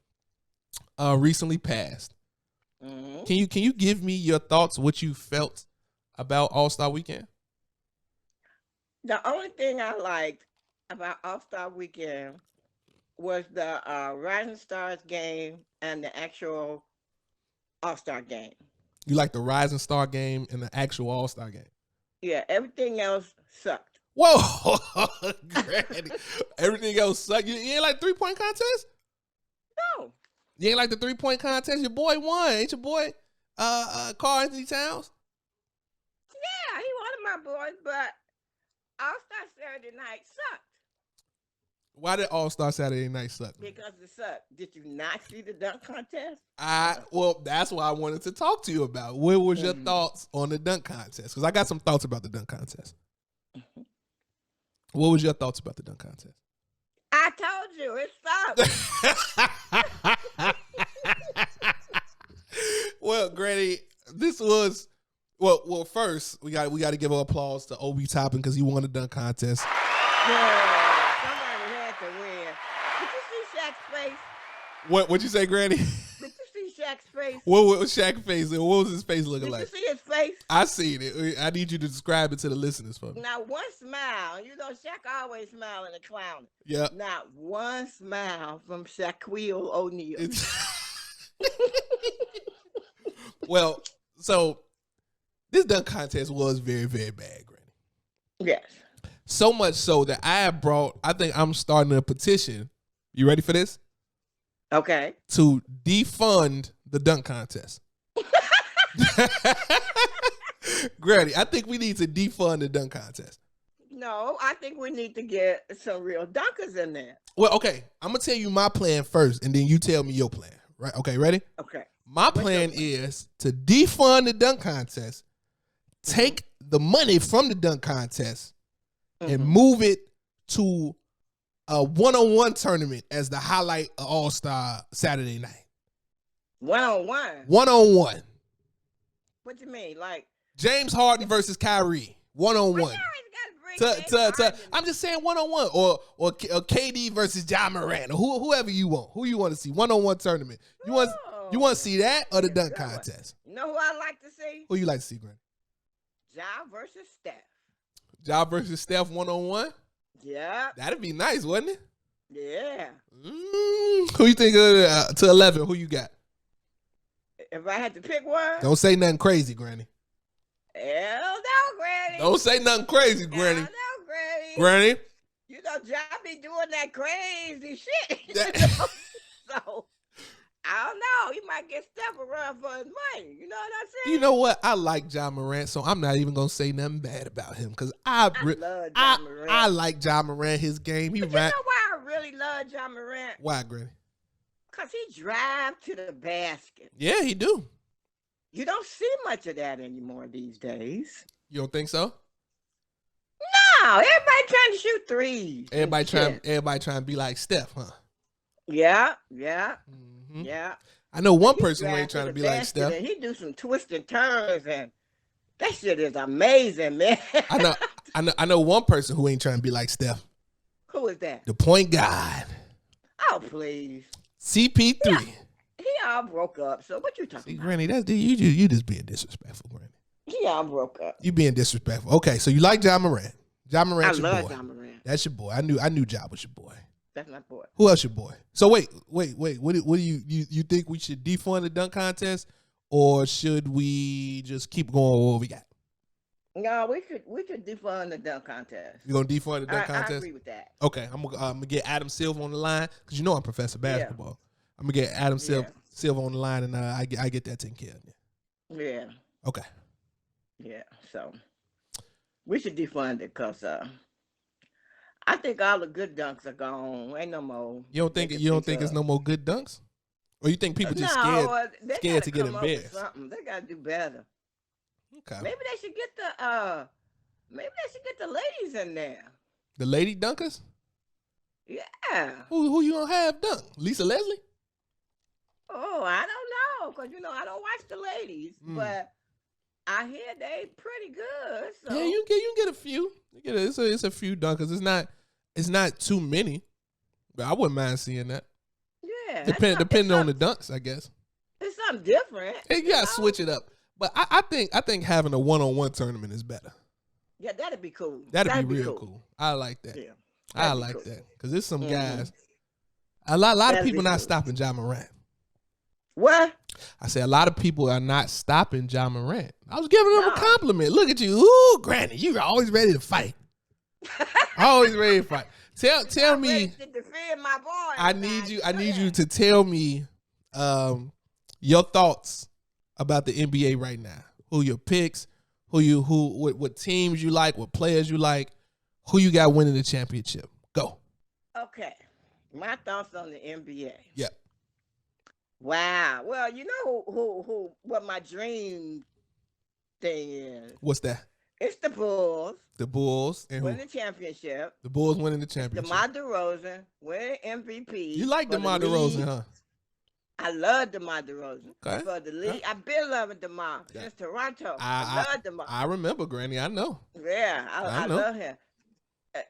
[SPEAKER 1] recently passed.
[SPEAKER 5] Mm-hmm.
[SPEAKER 1] Can you give me your thoughts, what you felt about All-Star Weekend?
[SPEAKER 5] The only thing I liked about All-Star Weekend was the Rising Stars game and the actual All-Star game.
[SPEAKER 1] You like the Rising Star game and the actual All-Star game?
[SPEAKER 5] Yeah, everything else sucked.
[SPEAKER 1] Whoa, Granny. Everything else sucked. You ain't like 3-point contest?
[SPEAKER 5] No.
[SPEAKER 1] You ain't like the 3-point contest? Your boy won. Ain't your boy Carl Anthony Towns?
[SPEAKER 5] Yeah, he one of my boys, but All-Star Saturday night sucked.
[SPEAKER 1] Why did All-Star Saturday night suck?
[SPEAKER 5] Because it sucked. Did you not see the dunk contest?
[SPEAKER 1] Well, that's what I wanted to talk to you about. What was your thoughts on the dunk contest? Because I got some thoughts about the dunk contest. What was your thoughts about the dunk contest?
[SPEAKER 5] I told you it sucked.
[SPEAKER 1] Well, Granny, this was well. First, we got to give an applause to Obi Toppin because he won the dunk contest.
[SPEAKER 5] Yeah, somebody had to win. Did you see Shaq's face?
[SPEAKER 1] What'd you say, Granny?
[SPEAKER 5] Did you see Shaq's face?
[SPEAKER 1] What was Shaq's face? What was his face looking like?
[SPEAKER 5] Did you see his face?
[SPEAKER 1] I seen it. I need you to describe it to the listeners for me.
[SPEAKER 5] Not one smile. You know, Shaq always smiling and clowning.
[SPEAKER 1] Yeah.
[SPEAKER 5] Not one smile from Shaquille O'Neal.
[SPEAKER 1] Well, so this dunk contest was very, very bad, Granny.
[SPEAKER 5] Yes.
[SPEAKER 1] So much so that I think I'm starting a petition. You ready for this?
[SPEAKER 5] Okay.
[SPEAKER 1] To defund the dunk contest. Granny, I think we need to defund the dunk contest.
[SPEAKER 5] No, I think we need to get some real dunkers in there.
[SPEAKER 1] Well, okay. I'm going to tell you my plan first, and then you tell me your plan. Right? Okay, ready?
[SPEAKER 5] Okay.
[SPEAKER 1] My plan is to defund the dunk contest, take the money from the dunk contest, and move it to a one-on-one tournament as the highlight of All-Star Saturday night.
[SPEAKER 5] One-on-one?
[SPEAKER 1] One-on-one.
[SPEAKER 5] What you mean? Like
[SPEAKER 1] James Harden versus Kyrie. One-on-one. I'm just saying one-on-one. Or KD versus John Morant. Or whoever you want. Who you want to see. One-on-one tournament. You want to see that or the dunk contest?
[SPEAKER 5] You know who I like to see?
[SPEAKER 1] Who you like to see, Grant?
[SPEAKER 5] Ja versus Steph.
[SPEAKER 1] Ja versus Steph one-on-one?
[SPEAKER 5] Yeah.
[SPEAKER 1] That'd be nice, wouldn't it?
[SPEAKER 5] Yeah.
[SPEAKER 1] Who you think to 11? Who you got?
[SPEAKER 5] If I had to pick one?
[SPEAKER 1] Don't say nothing crazy, Granny.
[SPEAKER 5] Hell no, Granny.
[SPEAKER 1] Don't say nothing crazy, Granny.
[SPEAKER 5] Hell no, Granny.
[SPEAKER 1] Granny.
[SPEAKER 5] You know, Ja be doing that crazy shit. So, I don't know. He might get Steph a run for his money. You know what I'm saying?
[SPEAKER 1] You know what? I like John Morant, so I'm not even gonna say nothing bad about him because
[SPEAKER 5] I love Ja Morant.
[SPEAKER 1] I like John Morant, his game.
[SPEAKER 5] But you know why I really love Ja Morant?
[SPEAKER 1] Why, Granny?
[SPEAKER 5] Because he drives to the basket.
[SPEAKER 1] Yeah, he do.
[SPEAKER 5] You don't see much of that anymore these days.
[SPEAKER 1] You don't think so?
[SPEAKER 5] No, everybody trying to shoot threes.
[SPEAKER 1] Everybody trying to be like Steph, huh?
[SPEAKER 5] Yeah.
[SPEAKER 1] Mm-hmm.
[SPEAKER 5] Yeah.
[SPEAKER 1] I know one person who ain't trying to be like Steph.
[SPEAKER 5] He do some twists and turns, and that shit is amazing, man.
[SPEAKER 1] I know one person who ain't trying to be like Steph.
[SPEAKER 5] Who is that?
[SPEAKER 1] The point guard.
[SPEAKER 5] Oh, please.
[SPEAKER 1] CP3.
[SPEAKER 5] Yeah, he all broke up. So what you talking about?
[SPEAKER 1] Granny, you just being disrespectful, Granny.
[SPEAKER 5] He all broke up.
[SPEAKER 1] You being disrespectful. Okay, so you like John Morant. John Morant's your boy.
[SPEAKER 5] I love John Morant.
[SPEAKER 1] That's your boy. I knew John was your boy.
[SPEAKER 5] That's my boy.
[SPEAKER 1] Who else your boy? So wait. What do you think we should defund the dunk contest, or should we just keep going with what we got?
[SPEAKER 5] No, we should defund the dunk contest.
[SPEAKER 1] You gonna defund the dunk contest?
[SPEAKER 5] I agree with that.
[SPEAKER 1] Okay, I'm gonna get Adam Silver on the line because you know I'm Professor Basketball. Yeah. I'm gonna get Adam Silver on the line, and I get that taken care of.
[SPEAKER 5] Yeah.
[SPEAKER 1] Okay.
[SPEAKER 5] Yeah. So we should defund it because I think all the good dunks are gone. Ain't no more.
[SPEAKER 1] You don't think it's no more good dunks, or you think people just scared to get embarrassed?
[SPEAKER 5] They gotta do better.
[SPEAKER 1] Okay.
[SPEAKER 5] Maybe they should get the ladies in there.
[SPEAKER 1] The lady dunkers?
[SPEAKER 5] Yeah.
[SPEAKER 1] Who you gonna have dunk? Lisa Leslie?
[SPEAKER 5] Oh, I don't know, because I don't watch the ladies, but I hear they pretty good. So.
[SPEAKER 1] Yeah, you can get a few. It's a few dunkers. It's not too many, but I wouldn't mind seeing that.
[SPEAKER 5] Yeah.
[SPEAKER 1] Depending on the dunks, I guess.
[SPEAKER 5] It's something different.
[SPEAKER 1] Hey, you gotta switch it up. But I think having a one-on-one tournament is better.
[SPEAKER 5] Yeah, that'd be cool.
[SPEAKER 1] That'd be real cool. I like that.
[SPEAKER 5] Yeah,
[SPEAKER 1] I like that because there's some guys. A lot of people not stopping John Morant.
[SPEAKER 5] What?
[SPEAKER 1] I say a lot of people are not stopping John Morant. I was giving him a compliment. Look at you, ooh, Granny, you always ready to fight. Always ready to fight. Tell me.
[SPEAKER 5] To defend my boy.
[SPEAKER 1] I need you to tell me your thoughts about the NBA right now. Who your picks? What teams you like? What players you like? Who you got winning the championship? Go.
[SPEAKER 5] Okay, my thoughts on the NBA.
[SPEAKER 1] Yep.
[SPEAKER 5] Wow. Well, you know who what my dream thing is.
[SPEAKER 1] What's that?
[SPEAKER 5] It's the Bulls.
[SPEAKER 1] The Bulls and
[SPEAKER 5] winning the championship.
[SPEAKER 1] The Bulls winning the championship.
[SPEAKER 5] DeMar DeRozan winning MVP.
[SPEAKER 1] You like DeMar DeRozan, huh?
[SPEAKER 5] I love DeMar DeRozan.
[SPEAKER 1] Okay.
[SPEAKER 5] For the league. I've been loving DeMar since Toronto. I love DeMar.
[SPEAKER 1] I remember, Granny. I know.
[SPEAKER 5] Yeah, I love him.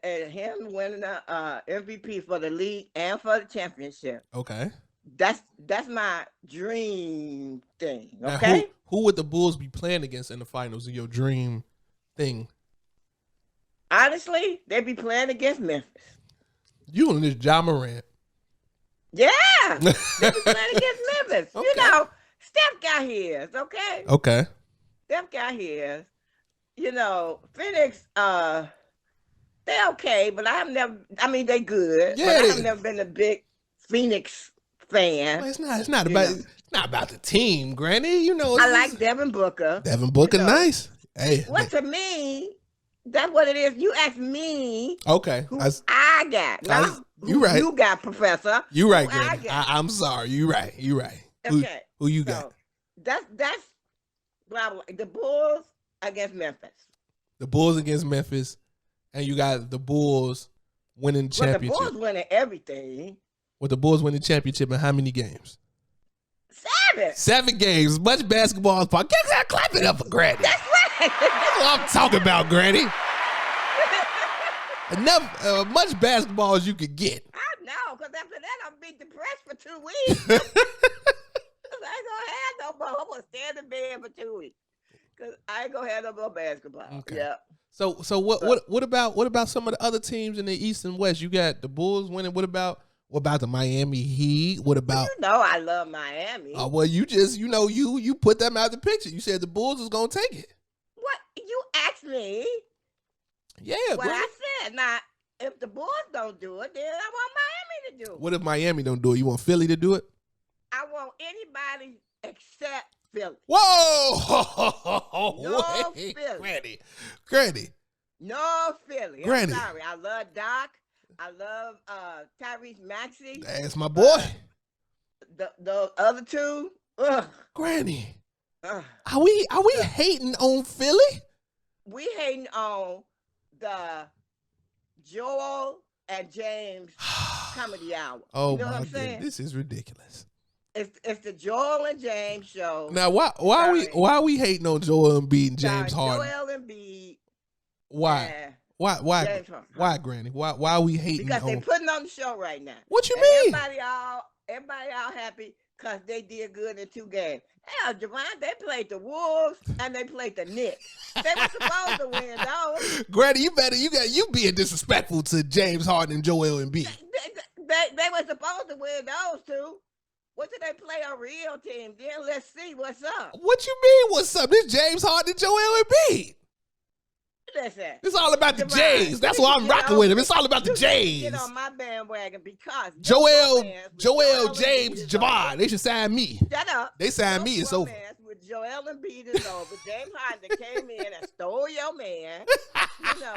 [SPEAKER 5] And him winning the MVP for the league and for the championship.
[SPEAKER 1] Okay.
[SPEAKER 5] That's my dream thing.
[SPEAKER 1] Now,
[SPEAKER 5] okay.
[SPEAKER 1] Who would the Bulls be playing against in the finals in your dream thing?
[SPEAKER 5] Honestly, they'd be playing against Memphis.
[SPEAKER 1] You and this John Morant.
[SPEAKER 5] Yeah. They'd be playing against Memphis. Okay. Steph got his, okay?
[SPEAKER 1] Okay.
[SPEAKER 5] Steph got his. Phoenix, they okay, but they good.
[SPEAKER 1] Yeah,
[SPEAKER 5] but I've never been a big Phoenix fan.
[SPEAKER 1] Well, it's not about the team, Granny.
[SPEAKER 5] I like Devin Booker.
[SPEAKER 1] Devin Booker, nice. Hey.
[SPEAKER 5] Well, to me, that's what it is. You ask me.
[SPEAKER 1] Okay.
[SPEAKER 5] Who I got.
[SPEAKER 1] You right.
[SPEAKER 5] You got, Professor.
[SPEAKER 1] You right, Granny. I'm sorry. You right.
[SPEAKER 5] Okay.
[SPEAKER 1] Who you got?
[SPEAKER 5] That's the Bulls against Memphis.
[SPEAKER 1] The Bulls against Memphis, and you got the Bulls winning
[SPEAKER 5] Well, the
[SPEAKER 1] championship.
[SPEAKER 5] Bulls winning everything.
[SPEAKER 1] With the Bulls winning championship in how many games?
[SPEAKER 5] 7.
[SPEAKER 1] 7 games. Much basketball. Clap it up for Granny.
[SPEAKER 5] That's right.
[SPEAKER 1] That's what I'm talking about, Granny. Enough, much basketball as you could get.
[SPEAKER 5] I know, because after that, I'll be depressed for 2 weeks. I ain't gonna have no more. I'm gonna stay in the bed for 2 weeks. Because I ain't gonna have no more basketball.
[SPEAKER 1] Okay.
[SPEAKER 5] Yeah.
[SPEAKER 1] So what about some of the other teams in the East and West? You got the Bulls winning. What about the Miami Heat? What about?
[SPEAKER 5] You know I love Miami.
[SPEAKER 1] Well, you just you put them out the picture. You said the Bulls was gonna take it.
[SPEAKER 5] What you asked me?
[SPEAKER 1] Yeah.
[SPEAKER 5] What I said. Now, if the Bulls don't do it, then I want Miami to do it.
[SPEAKER 1] What if Miami don't do it? You want Philly to do it?
[SPEAKER 5] I want anybody except Philly.
[SPEAKER 1] Whoa!
[SPEAKER 5] No
[SPEAKER 1] Wait,
[SPEAKER 5] Philly.
[SPEAKER 1] Granny.
[SPEAKER 5] No Philly.
[SPEAKER 1] Granny.
[SPEAKER 5] I'm sorry. I love Doc. I love Tyrese Maxey.
[SPEAKER 1] That's my boy.
[SPEAKER 5] The other two. Ugh.
[SPEAKER 1] Granny.
[SPEAKER 5] Ugh.
[SPEAKER 1] Are we hating on Philly?
[SPEAKER 5] We hating on the Joel and James comedy hour.
[SPEAKER 1] Oh
[SPEAKER 5] You know
[SPEAKER 1] my
[SPEAKER 5] what I'm saying?
[SPEAKER 1] goodness, this is ridiculous.
[SPEAKER 5] It's the Joel and James show.
[SPEAKER 1] Now why are we hating on Joel Embiid and James Harden?
[SPEAKER 5] Joel Embiid.
[SPEAKER 1] Why?
[SPEAKER 5] and
[SPEAKER 1] Why?
[SPEAKER 5] James Harden.
[SPEAKER 1] Why, Granny? Why are we hating
[SPEAKER 5] Because
[SPEAKER 1] on?
[SPEAKER 5] they're putting on the show right now.
[SPEAKER 1] What you
[SPEAKER 5] And
[SPEAKER 1] mean?
[SPEAKER 5] Everybody all happy because they did good in 2 games. Hell, Javon, they played the Wolves and they played the Knicks. They were supposed to win those.
[SPEAKER 1] Granny, you being disrespectful to James Harden and Joel Embiid.
[SPEAKER 5] They were supposed to win those 2. What did they play a real team? Then let's see what's up.
[SPEAKER 1] What you mean? What's up? This James Harden and Joel Embiid.
[SPEAKER 5] Listen.
[SPEAKER 1] It's all about the
[SPEAKER 5] Javon,
[SPEAKER 1] Jays. That's why I'm rocking with him. It's all about the
[SPEAKER 5] you
[SPEAKER 1] Jays.
[SPEAKER 5] Get on my bandwagon because
[SPEAKER 1] Joel,
[SPEAKER 5] Embiid
[SPEAKER 1] James,
[SPEAKER 5] is
[SPEAKER 1] Javon.
[SPEAKER 5] over.
[SPEAKER 1] They should sign me.
[SPEAKER 5] Shut up.
[SPEAKER 1] They signed me. It's over.
[SPEAKER 5] Romance with Joel Embiid is over. James Harden came in and stole your man. You know,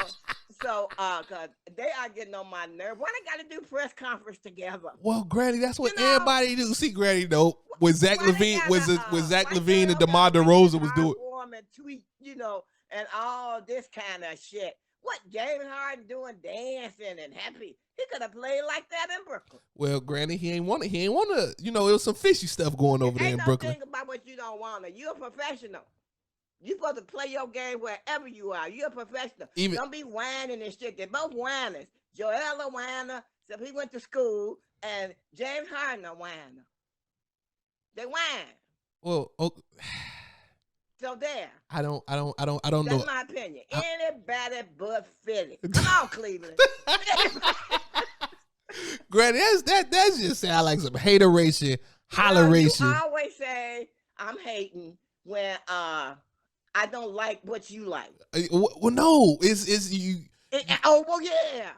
[SPEAKER 5] so cause they are getting on my nerve. Why they got to do press conference together?
[SPEAKER 1] Well, Granny, that's what
[SPEAKER 5] You know,
[SPEAKER 1] everybody do. See, Granny, though, with Zach
[SPEAKER 5] Why they
[SPEAKER 1] Levine,
[SPEAKER 5] gotta,
[SPEAKER 1] with Zach
[SPEAKER 5] why
[SPEAKER 1] Levine and
[SPEAKER 5] they
[SPEAKER 1] DeMar
[SPEAKER 5] gotta
[SPEAKER 1] DeRozan
[SPEAKER 5] make
[SPEAKER 1] was
[SPEAKER 5] it
[SPEAKER 1] doing.
[SPEAKER 5] heartwarming and tweet, you know, and all this kind of shit. What James Harden doing, dancing and happy? He could have played like that in Brooklyn.
[SPEAKER 1] Well, Granny, he ain't want to. You know, it was some fishy stuff going over there
[SPEAKER 5] Ain't
[SPEAKER 1] in
[SPEAKER 5] no
[SPEAKER 1] Brooklyn.
[SPEAKER 5] thing about what you don't want to. You're a professional. You're supposed to play your game wherever you are. You're a professional. Don't be whining and shit. They're both whiners. Joel a whiner, so he went to school, and James Harden a whiner. They whine.
[SPEAKER 1] Well,
[SPEAKER 5] So there.
[SPEAKER 1] I don't know.
[SPEAKER 5] That's my opinion. Anybody but Philly. Come on, Cleveland.
[SPEAKER 1] Granny, that just sound like some hateration, holleration.
[SPEAKER 5] You always say I'm hating when I don't like what you like.
[SPEAKER 1] Well, no, it's you.
[SPEAKER 5] Well, yeah.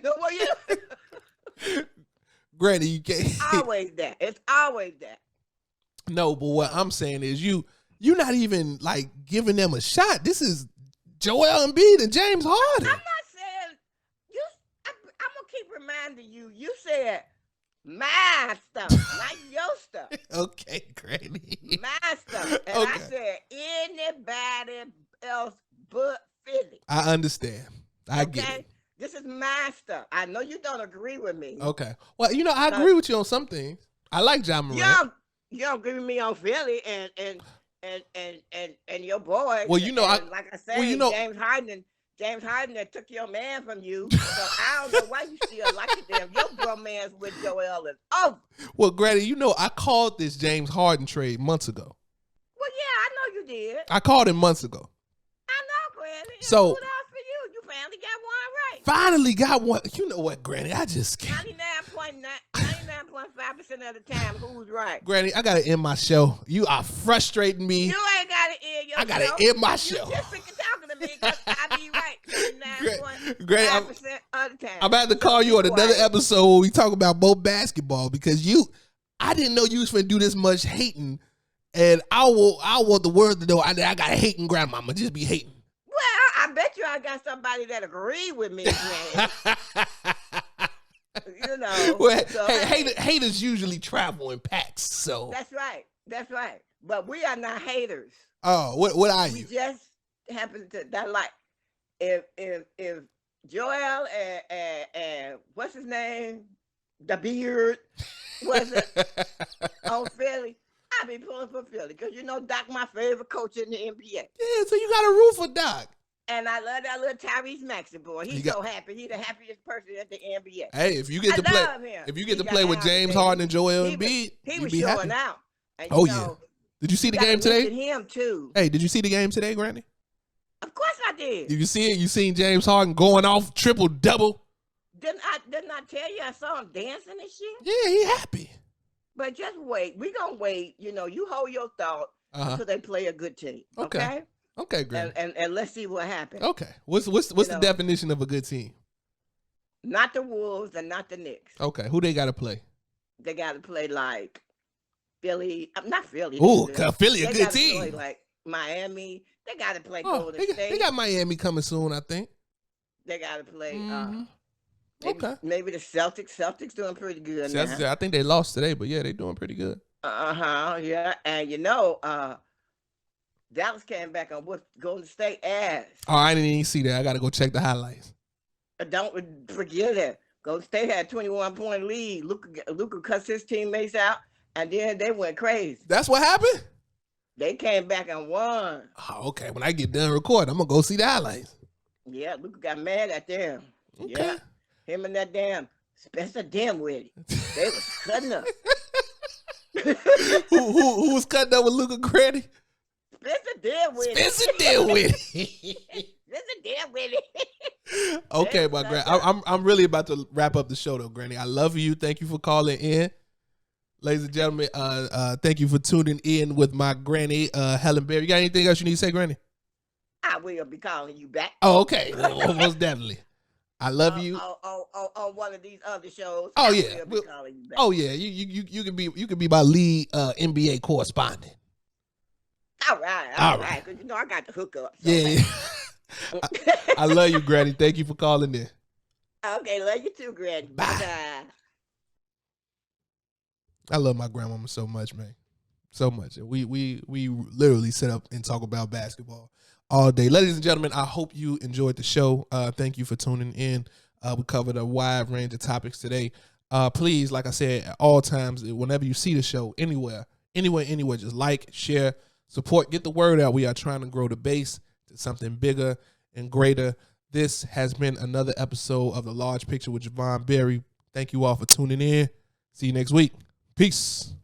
[SPEAKER 5] Well, yeah.
[SPEAKER 1] Granny, you can't.
[SPEAKER 5] Always that. It's always that.
[SPEAKER 1] No, but what I'm saying is you're not even like giving them a shot. This is Joel Embiid and James Harden.
[SPEAKER 5] I'm not saying you. I'm gonna keep reminding you. You said my stuff, not your stuff.
[SPEAKER 1] Okay, Granny.
[SPEAKER 5] My stuff, and
[SPEAKER 1] Okay.
[SPEAKER 5] I said anybody else but Philly.
[SPEAKER 1] I understand. I get it.
[SPEAKER 5] This is my stuff. I know you don't agree with me.
[SPEAKER 1] Okay. Well, I agree with you on some things. I like John Morant.
[SPEAKER 5] You don't agree with me on Philly and your boy.
[SPEAKER 1] Well,
[SPEAKER 5] like I said, James Harden that took your man from you. So I don't know why you still like it. Damn, your bromance with Joel is over.
[SPEAKER 1] Well, Granny, I called this James Harden trade months ago.
[SPEAKER 5] Well, yeah, I know you did.
[SPEAKER 1] I called him months ago.
[SPEAKER 5] I know, Granny.
[SPEAKER 1] So
[SPEAKER 5] what else for you? You finally got one right.
[SPEAKER 1] Finally got one. You know what, Granny? I just can't.
[SPEAKER 5] 99.5% of the time, who's right?
[SPEAKER 1] Granny, I gotta end my show. You are frustrating me.
[SPEAKER 5] You ain't gotta end your show.
[SPEAKER 1] I gotta end my show.
[SPEAKER 5] You just freaking talking to me because I be right 99.5% of the time.
[SPEAKER 1] I'm about to call you on another episode where we talk about both basketball because I didn't know you was finna do this much hating, and I want the world to know I got a hating grandmama. Just be hating.
[SPEAKER 5] Well, I bet you I got somebody that agree with me, man.
[SPEAKER 1] Well,
[SPEAKER 5] so,
[SPEAKER 1] haters usually travel in packs, so
[SPEAKER 5] that's right. But we are not haters.
[SPEAKER 1] Oh, what are you?
[SPEAKER 5] We just happen to that like if Joel and what's his name? The Beard was it on Philly? I be pulling for Philly because you know Doc my favorite coach in the NBA.
[SPEAKER 1] Yeah, so you got a root for Doc.
[SPEAKER 5] And I love that little Tyrese Maxey boy. He's so happy. He's the happiest person at the NBA.
[SPEAKER 1] Hey, if you get to play with James Harden and Joel Embiid,
[SPEAKER 5] he was showing out. And,
[SPEAKER 1] yeah. Did you see the game today?
[SPEAKER 5] Him too.
[SPEAKER 1] Hey, did you see the game today, Granny?
[SPEAKER 5] Of course I did.
[SPEAKER 1] Did you see it? You seen James Harden going off triple double?
[SPEAKER 5] Didn't I tell you I saw him dancing and shit?
[SPEAKER 1] Yeah, he happy.
[SPEAKER 5] But just wait. We gonna wait. You know, you hold your thought until they play a good team. Okay.
[SPEAKER 1] Okay, Granny.
[SPEAKER 5] And let's see what happens.
[SPEAKER 1] Okay. What's the definition of a good team?
[SPEAKER 5] Not the Wolves and not the Knicks.
[SPEAKER 1] Okay. Who they got to play?
[SPEAKER 5] They got to play like Philly. Not Philly.
[SPEAKER 1] Ooh, Philly a good team.
[SPEAKER 5] Play like Miami. They got to play Golden State.
[SPEAKER 1] They got Miami coming soon, I think.
[SPEAKER 5] They got to play. Maybe the Celtics. Celtics doing pretty good now.
[SPEAKER 1] I think they lost today, but yeah, they doing pretty good.
[SPEAKER 5] Yeah, and Dallas came back on what Golden State ass.
[SPEAKER 1] Oh, I didn't even see that. I got to go check the highlights.
[SPEAKER 5] Don't forget it. Golden State had 21-point lead. Luka cussed his teammates out, and then they went crazy.
[SPEAKER 1] That's what happened?
[SPEAKER 5] They came back and won.
[SPEAKER 1] Oh, okay. When I get done recording, I'm going to go see the highlights.
[SPEAKER 5] Yeah, Luka got mad at them.
[SPEAKER 1] Okay.
[SPEAKER 5] Yeah. Him and that damn Spencer Dinwiddie. They was cutting up.
[SPEAKER 1] Who was cutting up with Luka Granny?
[SPEAKER 5] Spencer Dinwiddie.
[SPEAKER 1] Spencer Dinwiddie.
[SPEAKER 5] Spencer Dinwiddie.
[SPEAKER 1] Okay, my Granny. I'm really about to wrap up the show though, Granny. I love you. Thank you for calling in. Ladies and gentlemen, thank you for tuning in with my Granny, Helen Berry. You got anything else you need to say, Granny?
[SPEAKER 5] I will be calling you back.
[SPEAKER 1] Oh, okay. Most definitely. I love you.
[SPEAKER 5] On one of these other shows.
[SPEAKER 1] Oh yeah.
[SPEAKER 5] Be calling you back.
[SPEAKER 1] Oh yeah. You can be my lead NBA correspondent.
[SPEAKER 5] All right. Because I got the hookup. So
[SPEAKER 1] yeah. I love you, Granny. Thank you for calling in.
[SPEAKER 5] Okay, love you too, Granny. Bye.
[SPEAKER 1] I love my grandmama so much, man. So much. We literally sit up and talk about basketball all day. Ladies and gentlemen, I hope you enjoyed the show. Thank you for tuning in. We covered a wide range of topics today. Please, like I said, at all times, whenever you see the show, anywhere, just like, share, support, get the word out. We are trying to grow the base to something bigger and greater. This has been another episode of The Large Picture with Javon Berry. Thank you all for tuning in. See you next week. Peace.